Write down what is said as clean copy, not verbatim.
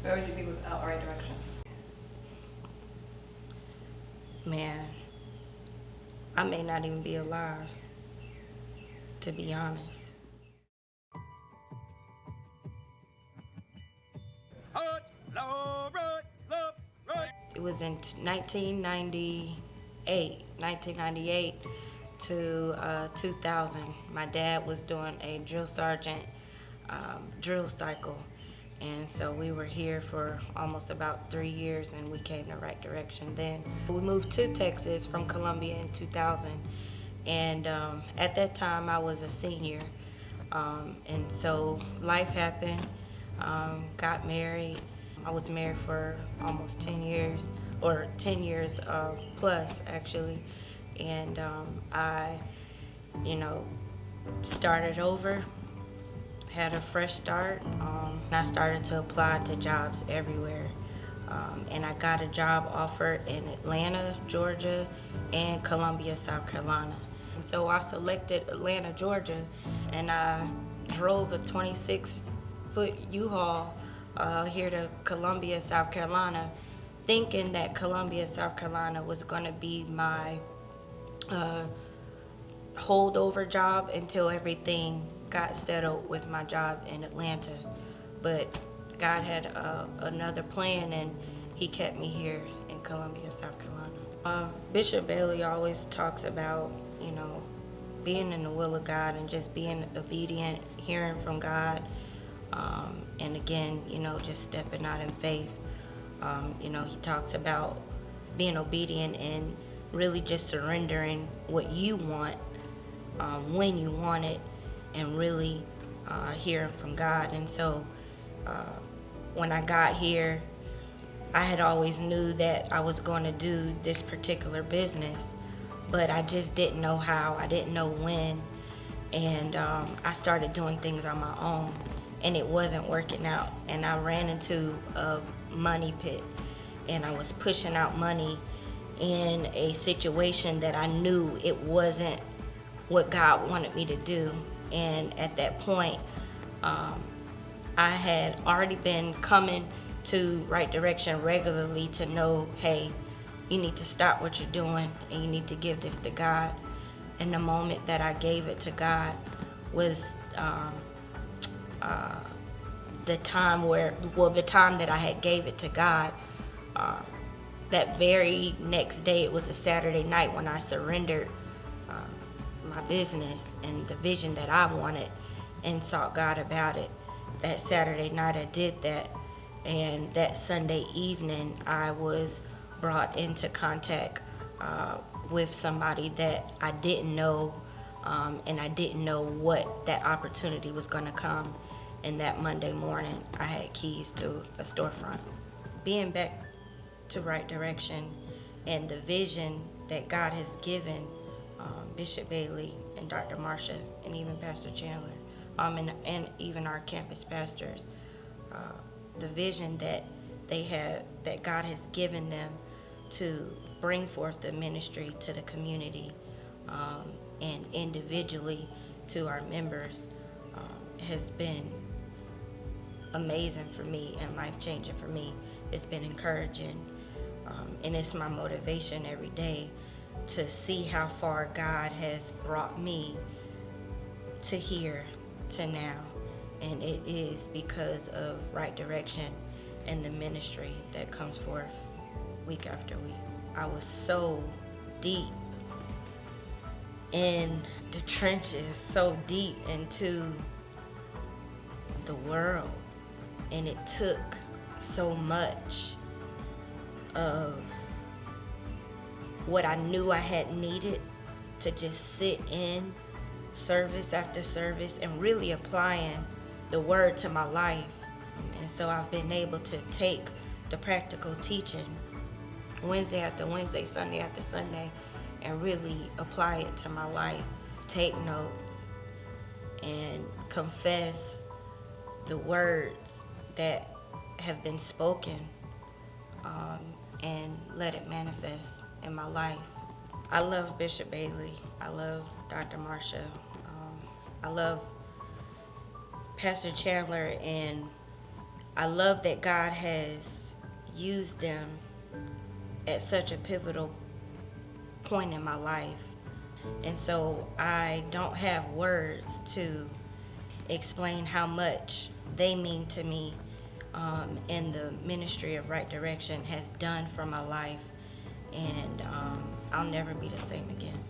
Where would you be without Right Direction? Man, I may not even be alive, to be honest. It was in 1998 to 2000. My dad was doing a drill sergeant drill cycle. And so we were here for almost about 3 years, and we came to Right Direction then. We moved to Texas from Columbia in 2000. And at that time, I was a senior. And so life happened, got married. I was married for almost 10 years, or 10 years plus, actually. And I, you know, started over, had a fresh start. I started to apply to jobs everywhere. And I got a job offer in Atlanta, Georgia, and Columbia, South Carolina. And so I selected Atlanta, Georgia, and I drove a 26-foot U-Haul here to Columbia, South Carolina, thinking that Columbia, South Carolina was going to be my holdover job until everything got settled with my job in Atlanta. But God had another plan, and he kept me here in Columbia, South Carolina. Bishop Bailey always talks about, being in the will of God and just being obedient, hearing from God, and again, just stepping out in faith. He talks about being obedient and really just surrendering what you want when you want it, and really hearing from God. And so when I got here, I had always knew that I was going to do this particular business, but I just didn't know how. I didn't know when. And I started doing things on my own, and it wasn't working out. And I ran into a money pit, and I was pushing out money in a situation that I knew it wasn't what God wanted me to do. And at that point, I had already been coming to Right Direction regularly to know, hey, you need to stop what you're doing and you need to give this to God. And the moment that I gave it to God was the time that I had gave it to God. That very next day, it was a Saturday night when I surrendered my business and the vision that I wanted and sought God about it. That Saturday night I did that, and that Sunday evening I was brought into contact with somebody that I didn't know, and I didn't know what that opportunity was going to come. And that Monday morning I had keys to a storefront. Being back to Right Direction and the vision that God has given Bishop Bailey and Dr. Marsha and even Pastor Chandler, and even our campus pastors, the vision that they have, that God has given them to bring forth the ministry to the community, and individually to our members, has been amazing for me and life-changing for me. It's been encouraging, and it's my motivation every day to see how far God has brought me to here, to now. And it is because of Right Direction and the ministry that comes forth week after week. I was so deep in the trenches, so deep into the world, and it took so much of what I knew I had needed to just sit in service after service and really applying the word to my life. And so I've been able to take the practical teaching Wednesday after Wednesday, Sunday after Sunday, and really apply it to my life, take notes, and confess the words that have been spoken, and let it manifest in my life. I love Bishop Bailey. I love Dr. Marsha. I love Pastor Chandler, and I love that God has used them at such a pivotal point in my life. And so I don't have words to explain how much they mean to me, and the ministry of Right Direction has done for my life. And I'll never be the same again.